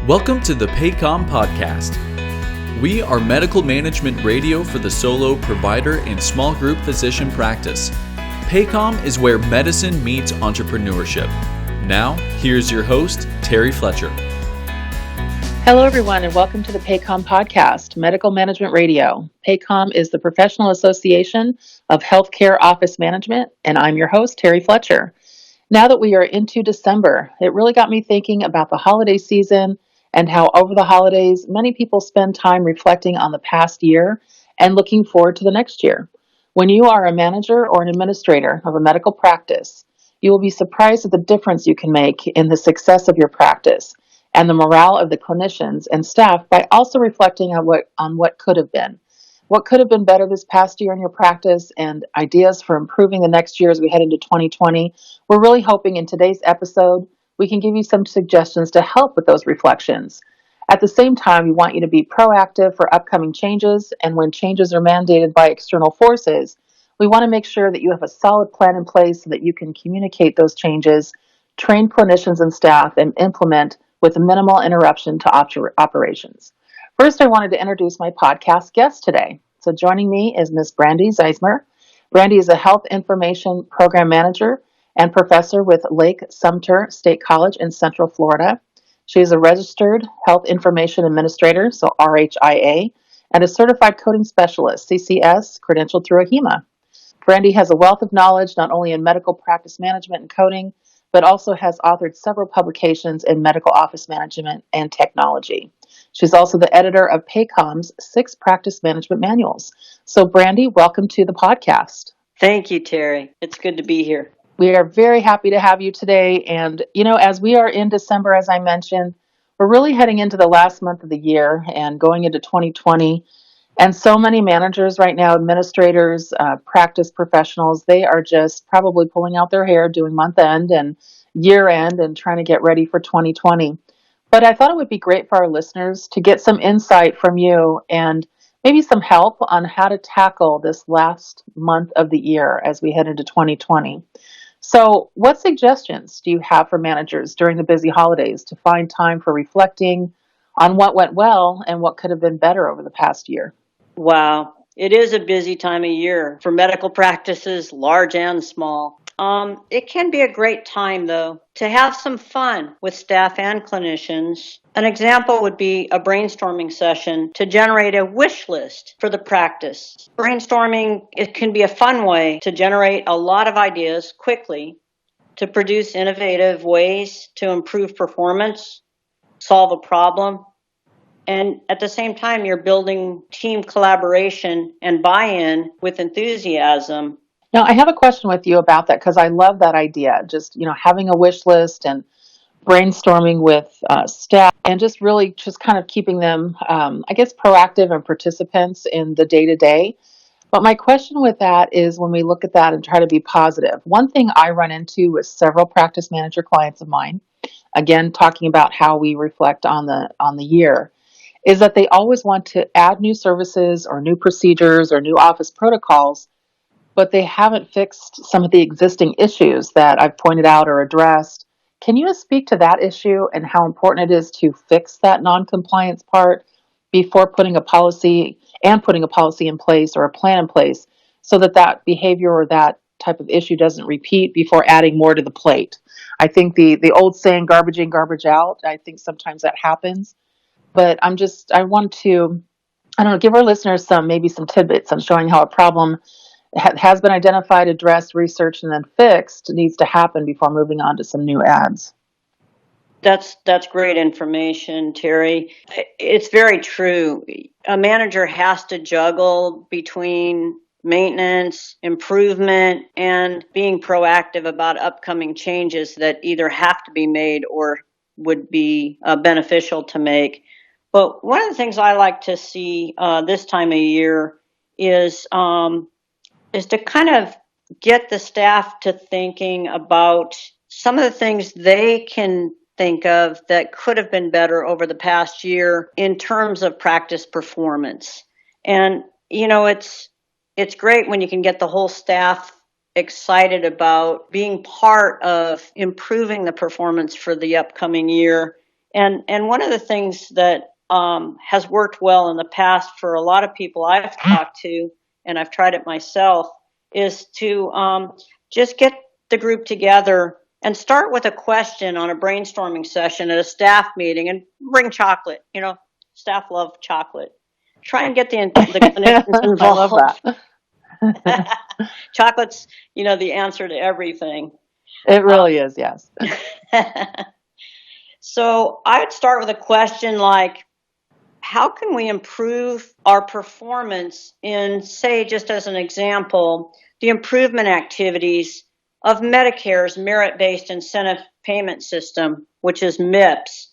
Welcome to the PAHCOM podcast. We are medical management radio for the solo provider and small group physician practice. PAHCOM is where medicine meets entrepreneurship. Now, here's your host, Terry Fletcher. Hello, everyone, and welcome to the PAHCOM podcast, Medical Management Radio. PAHCOM is the Professional Association of Healthcare Office Management, and I'm your host, Terry Fletcher. Now that we are into December, it really got me thinking about the holiday season and how over the holidays, many people spend time reflecting on the past year and looking forward to the next year. When you are a manager or an administrator of a medical practice, you will be surprised at the difference you can make in the success of your practice and the morale of the clinicians and staff by also reflecting on what could have been. What could have been better this past year in your practice and ideas for improving the next year as we head into 2020. We're really hoping in today's episode we can give you some suggestions to help with those reflections. At the same time, we want you to be proactive for upcoming changes, and when changes are mandated by external forces, we want to make sure that you have a solid plan in place so that you can communicate those changes, train clinicians and staff, and implement with minimal interruption to operations. First, I wanted to introduce my podcast guest today. So joining me is Ms. Brandy Zeismer. Brandy is a health information program manager and professor with Lake Sumter State College in Central Florida. She is a registered health information administrator, so RHIA, and a certified coding specialist, CCS, credentialed through AHIMA. Brandy has a wealth of knowledge not only in medical practice management and coding, but also has authored several publications in medical office management and technology. She's also the editor of PAHCOM's 6 practice management manuals. So, Brandy, welcome to the podcast. Thank you, Terry. It's good to be here. We are very happy to have you today. And, as we are in December, as I mentioned, we're really heading into the last month of the year and going into 2020. And so many managers right now, administrators, practice professionals, they are just probably pulling out their hair doing month end and year end and trying to get ready for 2020. But I thought it would be great for our listeners to get some insight from you and maybe some help on how to tackle this last month of the year as we head into 2020. So what suggestions do you have for managers during the busy holidays to find time for reflecting on what went well and what could have been better over the past year? Wow. It is a busy time of year for medical practices, large and small. It can be a great time, though, to have some fun with staff and clinicians. An example would be a brainstorming session to generate a wish list for the practice. Brainstorming, it can be a fun way to generate a lot of ideas quickly to produce innovative ways to improve performance, solve a problem, and at the same time, you're building team collaboration and buy-in with enthusiasm. Now, I have a question with you about that because I love that idea. Just, having a wish list and brainstorming with staff and just kind of keeping them, proactive and participants in the day-to-day. But my question with that is when we look at that and try to be positive, one thing I run into with several practice manager clients of mine, again, talking about how we reflect on the year, is that they always want to add new services or new procedures or new office protocols, but they haven't fixed some of the existing issues that I've pointed out or addressed. Can you speak to that issue and how important it is to fix that non-compliance part before putting a policy in place or a plan in place so that behavior or that type of issue doesn't repeat before adding more to the plate? I think the old saying, garbage in, garbage out, I think sometimes that happens. But I want to, give our listeners some tidbits on showing how a problem has been identified, addressed, researched, and then fixed needs to happen before moving on to some new ads. That's great information, Terry. It's very true. A manager has to juggle between maintenance, improvement, and being proactive about upcoming changes that either have to be made or would be beneficial to make. But one of the things I like to see this time of year is to kind of get the staff to thinking about some of the things they can think of that could have been better over the past year in terms of practice performance. And, it's great when you can get the whole staff excited about being part of improving the performance for the upcoming year And one of the things that has worked well in the past for a lot of people I've talked to, and I've tried it myself, is to just get the group together and start with a question on a brainstorming session at a staff meeting, and bring chocolate. Staff love chocolate. Try and get the clinicians involved. I love that. Chocolate's, the answer to everything. It really is, yes. So I would start with a question like, how can we improve our performance in, say, just as an example, the improvement activities of Medicare's merit-based incentive payment system, which is MIPS.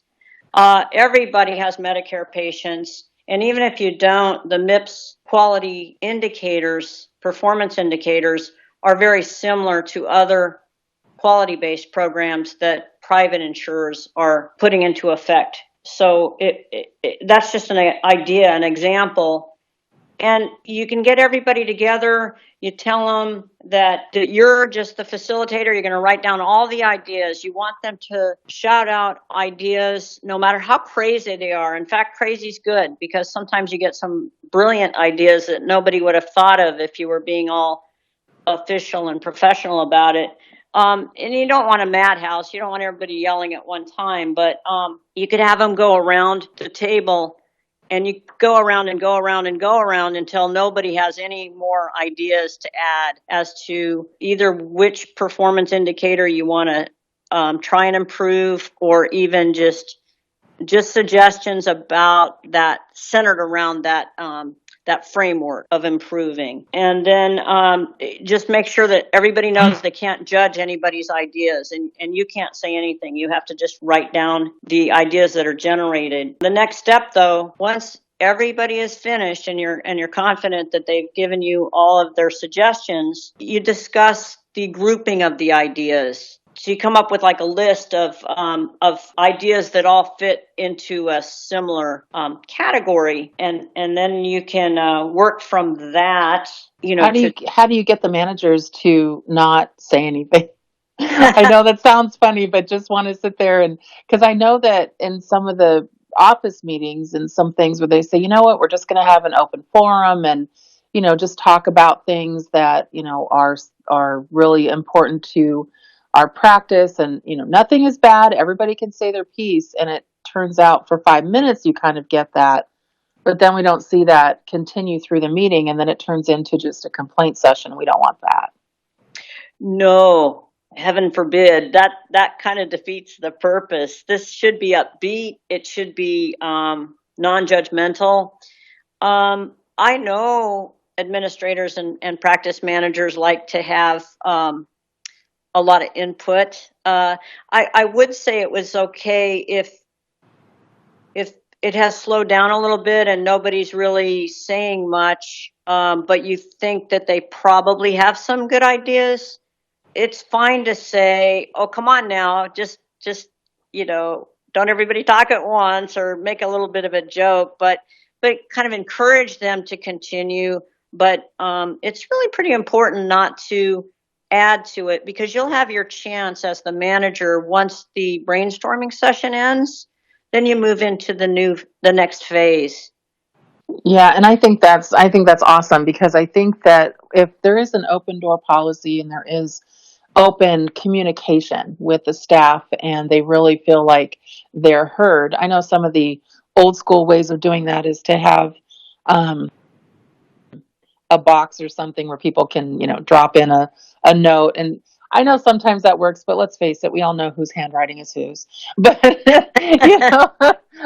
Everybody has Medicare patients, and even if you don't, the MIPS quality indicators, performance indicators, are very similar to other quality-based programs that private insurers are putting into effect. So that's just an idea, an example. And you can get everybody together. You tell them that you're just the facilitator. You're going to write down all the ideas. You want them to shout out ideas, no matter how crazy they are. In fact, crazy's good, because sometimes you get some brilliant ideas that nobody would have thought of if you were being all official and professional about it. And you don't want a madhouse. You don't want everybody yelling at one time, but you could have them go around the table, and you go around and go around and go around until nobody has any more ideas to add as to either which performance indicator you want to try and improve, or even just suggestions about that, centered around that framework of improving. And then just make sure that everybody knows they can't judge anybody's ideas, and you can't say anything. You have to just write down the ideas that are generated. The next step, though, once everybody is finished and you're confident that they've given you all of their suggestions, you discuss the grouping of the ideas. So you come up with like a list of ideas that all fit into a similar category, and then you can work from that. How do you get the managers to not say anything? I know that sounds funny, but just want to sit there, and because I know that in some of the office meetings and some things where they say, you know what, we're just going to have an open forum and just talk about things that are really important to our practice, and nothing is bad, everybody can say their piece, and it turns out for 5 minutes you kind of get that, but then we don't see that continue through the meeting, and then it turns into just a complaint session. We don't want that. No, heaven forbid. That kind of defeats the purpose. This should be upbeat. It should be non-judgmental. I know administrators and practice managers like to have a lot of input. I would say it was okay if it has slowed down a little bit and nobody's really saying much, but you think that they probably have some good ideas. It's fine to say, oh, come on now, just don't everybody talk at once, or make a little bit of a joke, but kind of encourage them to continue. But it's really pretty important not to add to it, because you'll have your chance as the manager once the brainstorming session ends. Then you move into the next phase. Yeah, and I think that's awesome, because I think that if there is an open door policy and there is open communication with the staff and they really feel like they're heard. I know some of the old school ways of doing that is to have a box or something where people can, drop in a note. And I know sometimes that works, but let's face it, we all know whose handwriting is whose. But,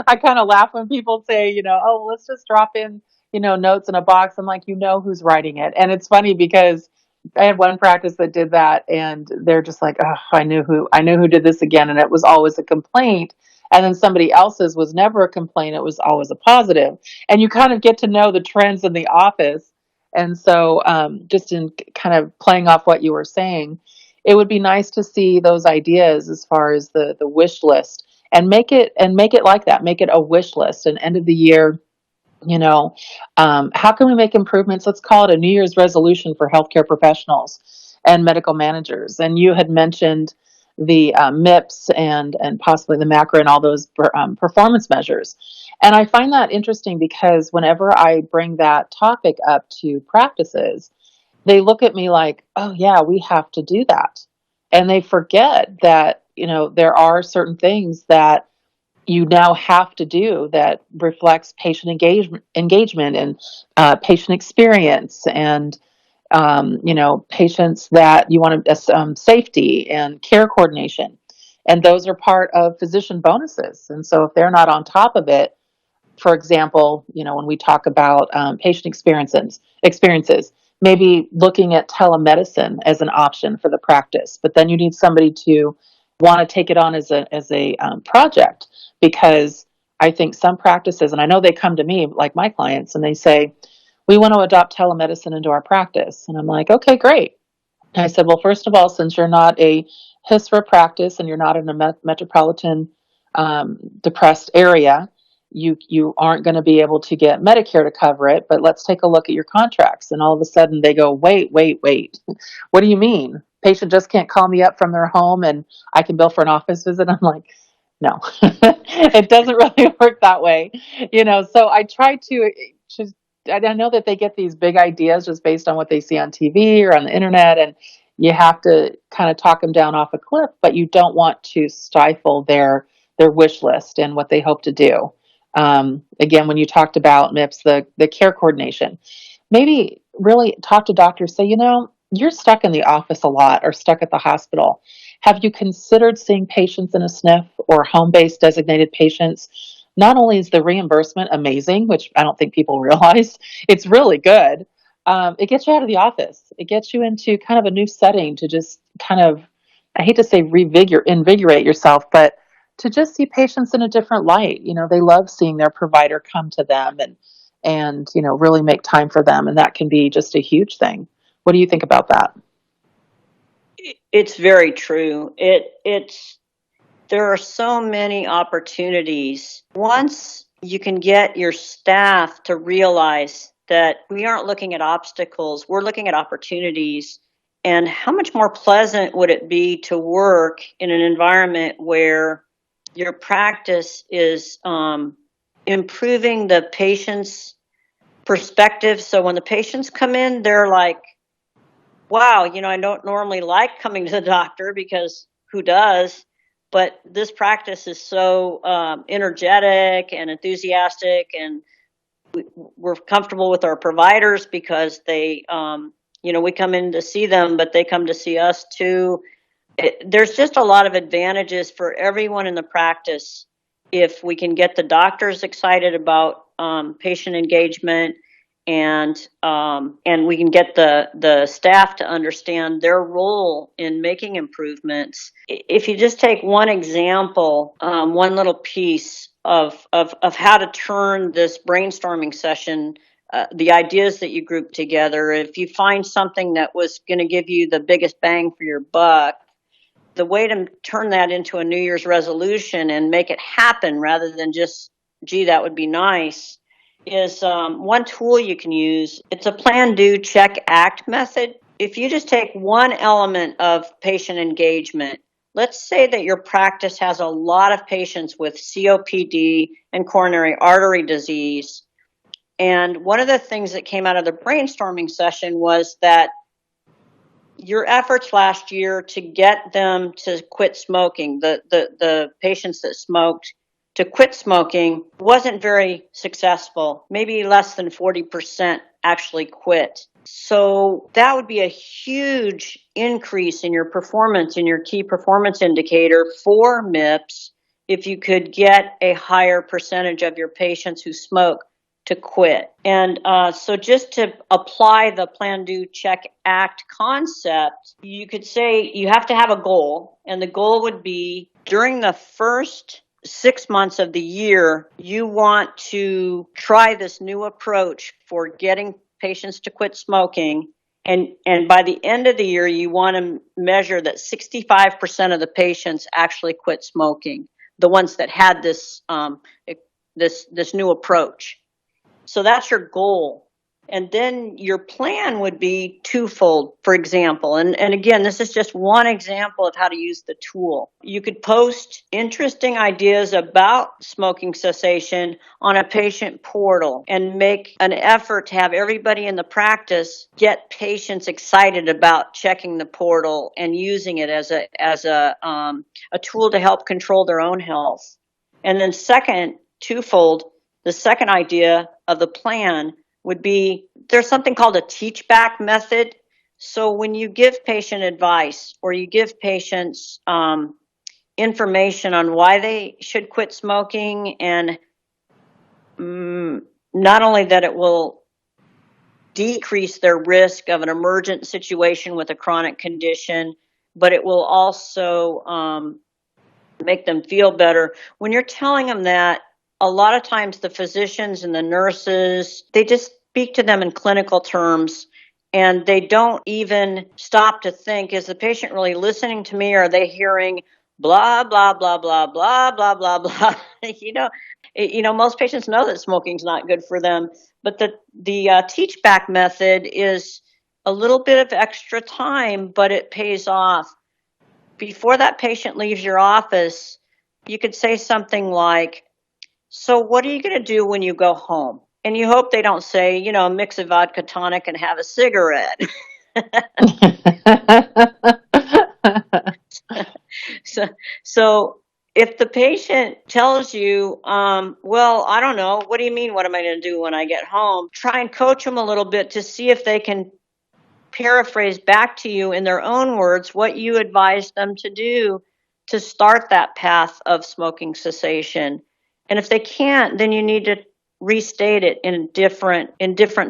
I kind of laugh when people say, oh, let's just drop in, notes in a box. I'm like, who's writing it. And it's funny because I had one practice that did that, and they're just like, oh, I knew who did this again. And it was always a complaint. And then somebody else's was never a complaint. It was always a positive. And you kind of get to know the trends in the office. And so just in kind of playing off what you were saying, it would be nice to see those ideas as far as the wish list, and make it like that. Make it a wish list, an end of the year. How can we make improvements? Let's call it a New Year's resolution for healthcare professionals and medical managers. And you had mentioned the MIPS and possibly the macro and all those performance measures. And I find that interesting because whenever I bring that topic up to practices, they look at me like, oh, yeah, we have to do that. And they forget that, there are certain things that you now have to do that reflects patient engagement and patient experience and patients that you want to safety and care coordination, and those are part of physician bonuses. And so if they're not on top of it, for example, when we talk about patient experiences, maybe looking at telemedicine as an option for the practice, but then you need somebody to want to take it on as a project, because I think some practices, and I know they come to me like my clients, and they say, we want to adopt telemedicine into our practice. And I'm like, okay, great. And I said, well, first of all, since you're not a HISRA practice and you're not in a metropolitan depressed area, you aren't going to be able to get Medicare to cover it, but let's take a look at your contracts. And all of a sudden they go, wait. What do you mean? Patient just can't call me up from their home and I can bill for an office visit? I'm like, no, it doesn't really work that way. So I try to just, I know that they get these big ideas just based on what they see on TV or on the internet, and you have to kind of talk them down off a cliff, but you don't want to stifle their wish list and what they hope to do. Again, when you talked about MIPS, the care coordination, maybe really talk to doctors, say, you're stuck in the office a lot or stuck at the hospital. Have you considered seeing patients in a SNF or home-based designated patients? Not only is the reimbursement amazing, which I don't think people realize, it's really good. It gets you out of the office. It gets you into kind of a new setting to just kind of, I hate to say invigorate yourself, but to just see patients in a different light. They love seeing their provider come to them and really make time for them. And that can be just a huge thing. What do you think about that? It's very true. There are so many opportunities. Once you can get your staff to realize that we aren't looking at obstacles, we're looking at opportunities. And how much more pleasant would it be to work in an environment where your practice is improving the patient's perspective? So when the patients come in, they're like, wow, I don't normally like coming to the doctor, because who does? But this practice is so energetic and enthusiastic, and we're comfortable with our providers because they, we come in to see them, but they come to see us too. There's just a lot of advantages for everyone in the practice if we can get the doctors excited about patient engagement, and we can get the staff to understand their role in making improvements. If you just take one example, one little piece of how to turn this brainstorming session, the ideas that you group together, if you find something that was going to give you the biggest bang for your buck, the way to turn that into a New Year's resolution and make it happen rather than just, gee, that would be nice, is one tool you can use. It's a plan, do, check, act method. If you just take one element of patient engagement, let's say that your practice has a lot of patients with COPD and coronary artery disease. And one of the things that came out of the brainstorming session was that your efforts last year to get them to quit smoking, the patients that smoked, to quit smoking, wasn't very successful. Maybe less than 40% actually quit. So that would be a huge increase in your performance, in your key performance indicator for MIPS, if you could get a higher percentage of your patients who smoke to quit. And so just to apply the plan, do, check, act concept, you could say you have to have a goal. And the goal would be during the first 6 months of the year, you want to try this new approach for getting patients to quit smoking. And by the end of the year, you want to measure that 65% of the patients actually quit smoking, the ones that had this new approach. So that's your goal. And then your plan would be twofold, for example. And again, this is just one example of how to use the tool. You could post interesting ideas about smoking cessation on a patient portal and make an effort to have everybody in the practice get patients excited about checking the portal and using it as a tool to help control their own health. And then second, twofold, the second idea of the plan would be there's something called a teach back method. So when you give patient advice or you give patients information on why they should quit smoking, and not only that it will decrease their risk of an emergent situation with a chronic condition, but it will also make them feel better. When you're telling them that, a lot of times the physicians and the nurses, they just speak to them in clinical terms, and they don't even stop to think, is the patient really listening to me, or are they hearing blah, blah, blah, blah, blah, blah, blah, blah. Most patients know that smoking's not good for them, but the teach back method is a little bit of extra time, but it pays off. Before that patient leaves your office, you could say something like, so what are you going to do when you go home? And you hope they don't say, mix a vodka tonic and have a cigarette. So if the patient tells you, well, I don't know, what do you mean, what am I going to do when I get home? Try and coach them a little bit to see if they can paraphrase back to you in their own words what you advised them to do to start that path of smoking cessation. And if they can't, then you need to restate it in different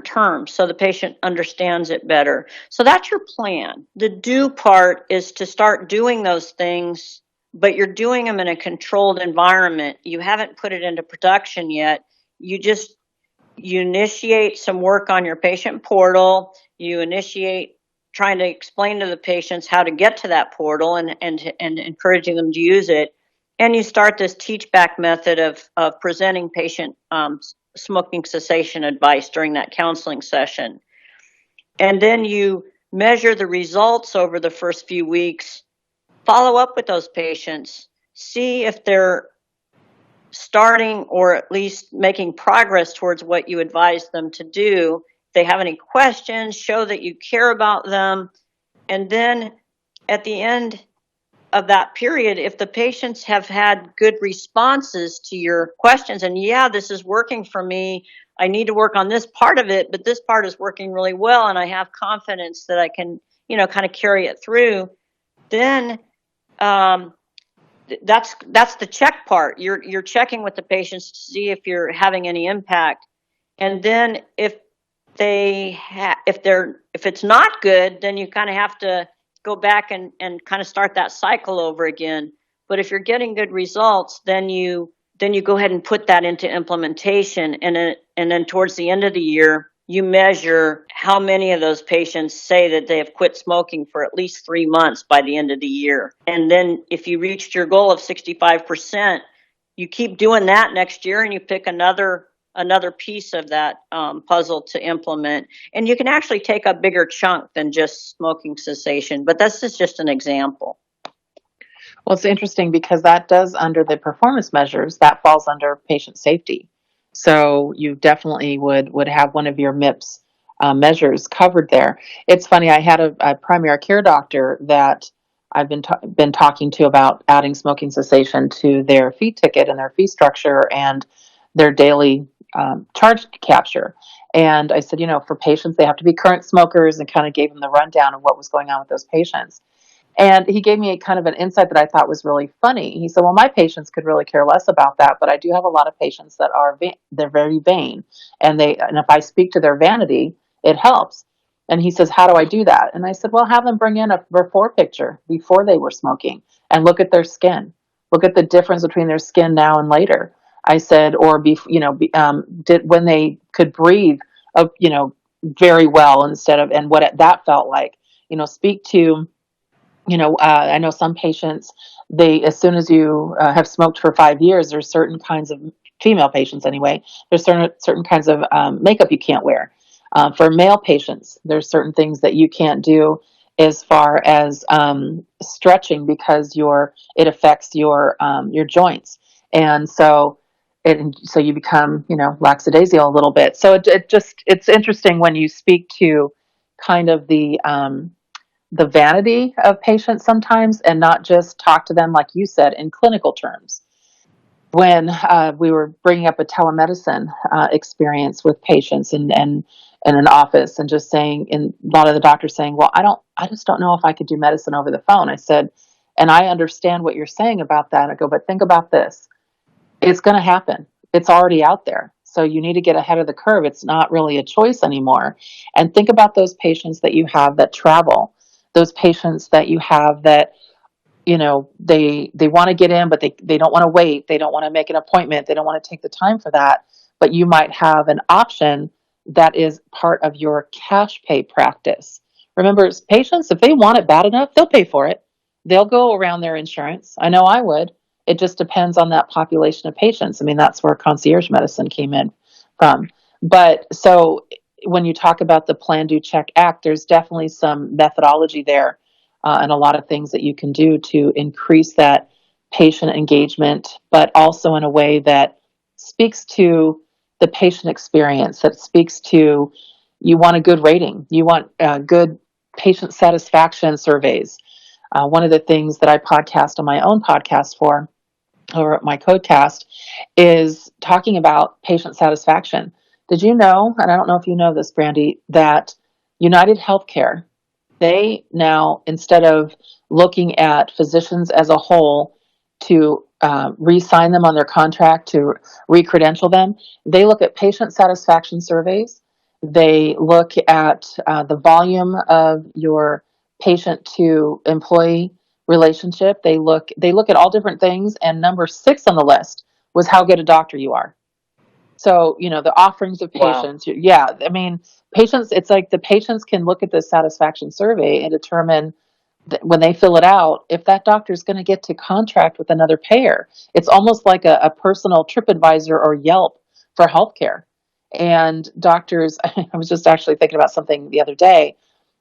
terms so the patient understands it better. So that's your plan. The do part is to start doing those things, but you're doing them in a controlled environment. You haven't put it into production yet. You initiate some work on your patient portal. You initiate trying to explain to the patients how to get to that portal and encouraging them to use it. And you start this teach back method of presenting patient smoking cessation advice during that counseling session. And then you measure the results over the first few weeks, follow up with those patients, see if they're starting or at least making progress towards what you advised them to do. If they have any questions, show that you care about them. And then at the end of that period, if the patients have had good responses to your questions and, yeah, this is working for me, I need to work on this part of it, but this part is working really well and I have confidence that I can, kind of carry it through, then that's the check part. You're checking with the patients to see if you're having any impact. And then if it's not good, then you kind of have to go back and kind of start that cycle over again. But if you're getting good results, then you go ahead and put that into implementation. And then towards the end of the year, you measure how many of those patients say that they have quit smoking for at least 3 months by the end of the year. And then if you reached your goal of 65%, you keep doing that next year and you pick another piece of that puzzle to implement. And you can actually take a bigger chunk than just smoking cessation, but this is just an example. Well, it's interesting because that does, under the performance measures, that falls under patient safety. So you definitely would have one of your MIPS measures covered there. It's funny, I had a primary care doctor that I've been talking to about adding smoking cessation to their fee ticket and their fee structure and their daily charge capture. And I said, for patients, they have to be current smokers, and kind of gave them the rundown of what was going on with those patients. And he gave me a kind of an insight that I thought was really funny. He said, well, my patients could really care less about that, but I do have a lot of patients that they're very vain. And if I speak to their vanity, it helps. And he says, how do I do that? And I said, well, have them bring in a before picture before they were smoking and look at their skin. Look at the difference between their skin now and later. I said, or when they could breathe, very well and what that felt like. Speak to. I know some patients, as soon as you have smoked for 5 years, there's certain kinds of female patients anyway. There's certain kinds of makeup you can't wear. For male patients, there's certain things that you can't do as far as stretching because it affects your joints, and so you become lackadaisical a little bit. So it's interesting when you speak to kind of the vanity of patients sometimes, and not just talk to them like you said in clinical terms. When we were bringing up a telemedicine experience with patients and in an office, and just saying, and a lot of the doctors saying, well, I just don't know if I could do medicine over the phone. I said, and I understand what you're saying about that. I go, but think about this. It's going to happen. It's already out there. So you need to get ahead of the curve. It's not really a choice anymore. And think about those patients that you have that travel, those patients that you have that they want to get in, but they don't want to wait, they don't want to make an appointment, they don't want to take the time for that. But you might have an option that is part of your cash pay practice. Remember, patients, if they want it bad enough, they'll pay for it. They'll go around their insurance. I know I would. It just depends on that population of patients. I mean, that's where concierge medicine came in from. But so when you talk about the Plan, Do, Check, Act, there's definitely some methodology there, and a lot of things that you can do to increase that patient engagement, but also in a way that speaks to the patient experience, that speaks to, you want a good rating, you want good patient satisfaction surveys. One of the things that I podcast on my own podcast for, or my codecast, is talking about patient satisfaction. Did you know, and I don't know if you know this, Brandy, that United Healthcare, they now, instead of looking at physicians as a whole to re-sign them on their contract, to re-credential them, they look at patient satisfaction surveys. They look at the volume of your patient to employee relationship. They look at all different things, and number 6 on the list was how good a doctor you are. So, the offerings of patients. Wow. Yeah, I mean, patients, it's like the patients can look at this satisfaction survey and determine that when they fill it out, if that doctor is going to get to contract with another payer. It's almost like a personal TripAdvisor or Yelp for healthcare. And doctors, I was just actually thinking about something the other day,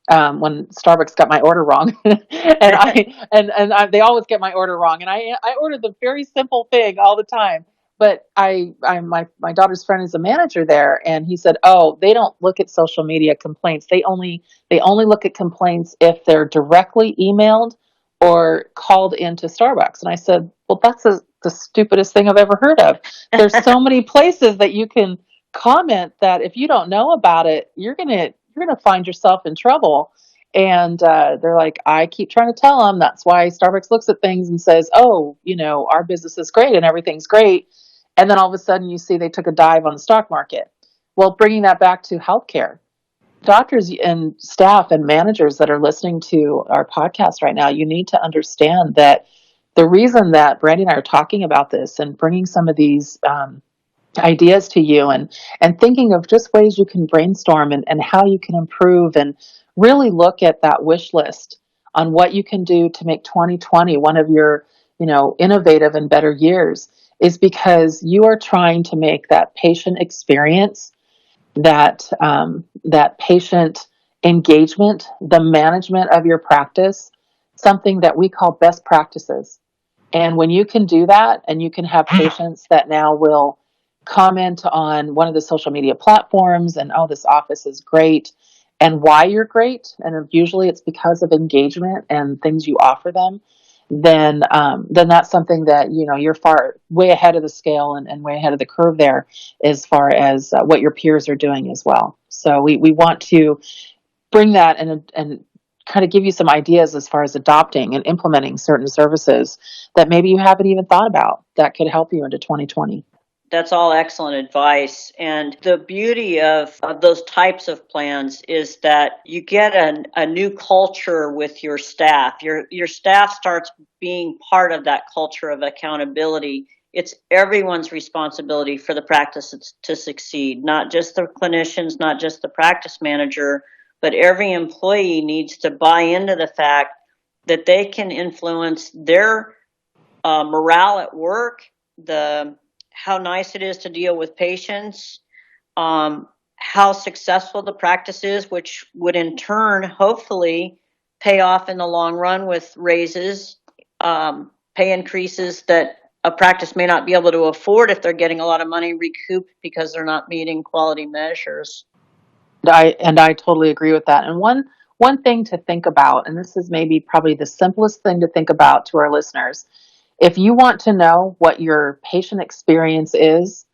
when Starbucks got my order wrong, they always get my order wrong, and I ordered the very simple thing all the time. But my daughter's friend is a manager there, and he said, "Oh, they don't look at social media complaints. They only look at complaints if they're directly emailed or called into Starbucks." And I said, "Well, that's the stupidest thing I've ever heard of. There's so many places that you can comment that if you don't know about it, you're gonna find yourself in trouble." And they're like, I keep trying to tell them that's why Starbucks looks at things and says, "Oh, our business is great and everything's great." And then all of a sudden you see they took a dive on the stock market. Well, bringing that back to healthcare, doctors and staff and managers that are listening to our podcast right now, you need to understand that the reason that Brandy and I are talking about this and bringing some of these ideas to you, and thinking of just ways you can brainstorm and how you can improve, and really look at that wish list on what you can do to make 2020 one of your innovative and better years, is because you are trying to make that patient experience, that patient engagement, the management of your practice, something that we call best practices. And when you can do that, and you can have patients that now will comment on one of the social media platforms and, "Oh, this office is great," and why you're great, and usually it's because of engagement and things you offer them, then that's something that you're way ahead of the scale, and way ahead of the curve there, as far as what your peers are doing as well. So we want to bring that and kind of give you some ideas as far as adopting and implementing certain services that maybe you haven't even thought about that could help you into 2020. That's all excellent advice. And the beauty of those types of plans is that you get a new culture with your staff. Your staff starts being part of that culture of accountability. It's everyone's responsibility for the practice to succeed, not just the clinicians, not just the practice manager, but every employee needs to buy into the fact that they can influence their morale at work, how nice it is to deal with patients, how how successful the practice is, which would in turn hopefully pay off in the long run with raises, pay increases that a practice may not be able to afford if they're getting a lot of money recouped because they're not meeting quality measures. I totally agree with that. And one thing to think about, and this is maybe probably the simplest thing to think about to our listeners, if you want to know what your patient experience is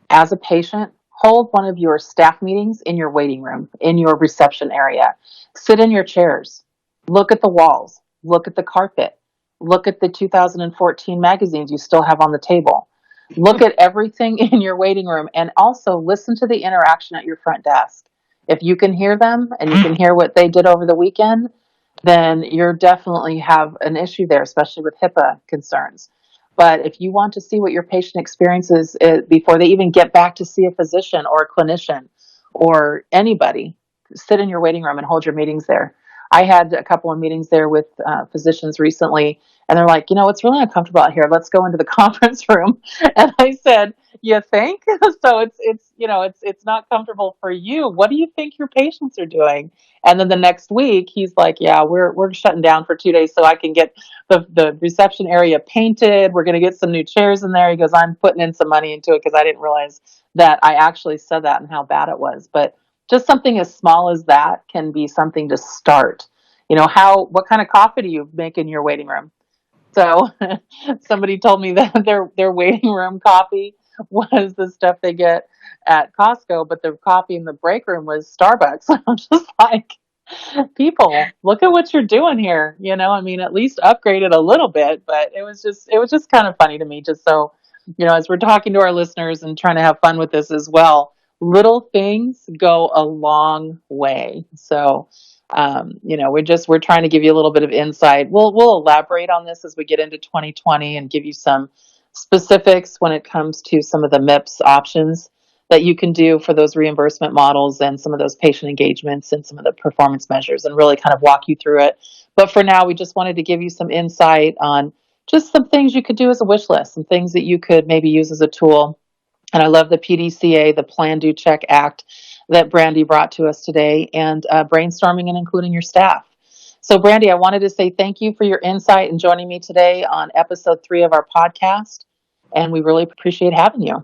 as a patient, hold one of your staff meetings in your waiting room, in your reception area. Sit in your chairs. Look at the walls. Look at the carpet. Look at the 2014 magazines you still have on the table. Look at everything in your waiting room, and also listen to the interaction at your front desk. If you can hear them and you can hear what they did over the weekend, then you definitely have an issue there, especially with HIPAA concerns. But if you want to see what your patient experiences before they even get back to see a physician or a clinician or anybody, sit in your waiting room and hold your meetings there. I had a couple of meetings there with physicians recently, and they're like, it's really uncomfortable out here. Let's go into the conference room. And I said, you think? So it's not comfortable for you. What do you think your patients are doing? And then the next week, he's like, yeah, we're shutting down for 2 days so I can get the reception area painted. We're going to get some new chairs in there. He goes, I'm putting in some money into it because I didn't realize that I actually said that and how bad it was. But just something as small as that can be something to start. What kind of coffee do you make in your waiting room? So somebody told me that their waiting room coffee was the stuff they get at Costco, but the coffee in the break room was Starbucks. I'm just like, people, look at what you're doing here. At least upgrade it a little bit. But it was just kind of funny to me. Just so, as we're talking to our listeners and trying to have fun with this as well, little things go a long way. So, we're trying to give you a little bit of insight. We'll elaborate on this as we get into 2020 and give you some specifics when it comes to some of the MIPS options that you can do for those reimbursement models and some of those patient engagements and some of the performance measures, and really kind of walk you through it. But for now, we just wanted to give you some insight on just some things you could do as a wish list, some things that you could maybe use as a tool. And I love the PDCA, the Plan, Do, Check, Act that Brandy brought to us today, and brainstorming and including your staff. So Brandy, I wanted to say thank you for your insight and joining me today on episode 3 of our podcast. And we really appreciate having you.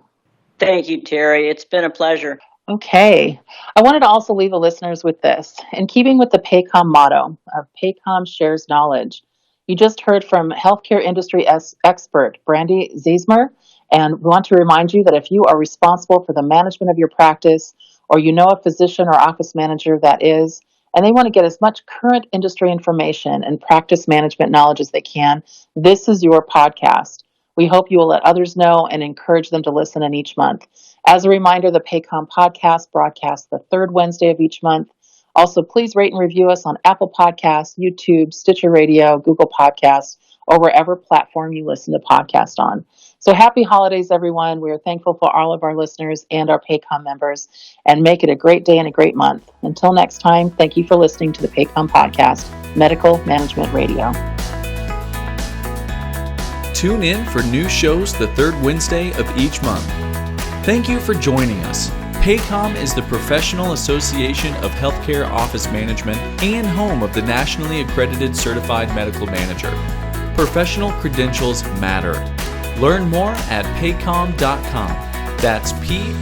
Thank you, Terry. It's been a pleasure. Okay. I wanted to also leave the listeners with this. In keeping with the PAHCOM motto of PAHCOM shares knowledge, you just heard from healthcare industry expert Brandy Ziesmer, and we want to remind you that if you are responsible for the management of your practice, or you know a physician or office manager that is, and they want to get as much current industry information and practice management knowledge as they can, this is your podcast. We hope you will let others know and encourage them to listen in each month. As a reminder, the PAHCOM podcast broadcasts the third Wednesday of each month. Also, please rate and review us on Apple Podcasts, YouTube, Stitcher Radio, Google Podcasts, or wherever platform you listen to podcasts on. So happy holidays, everyone. We are thankful for all of our listeners and our PAHCOM members, and make it a great day and a great month. Until next time, thank you for listening to the PAHCOM podcast, Medical Management Radio. Tune in for new shows the third Wednesday of each month. Thank you for joining us. PAHCOM is the Professional Association of Healthcare Office Management and home of the nationally accredited Certified Medical Manager. Professional credentials matter. Learn more at PAHCOM.com. That's PAHCOM.com.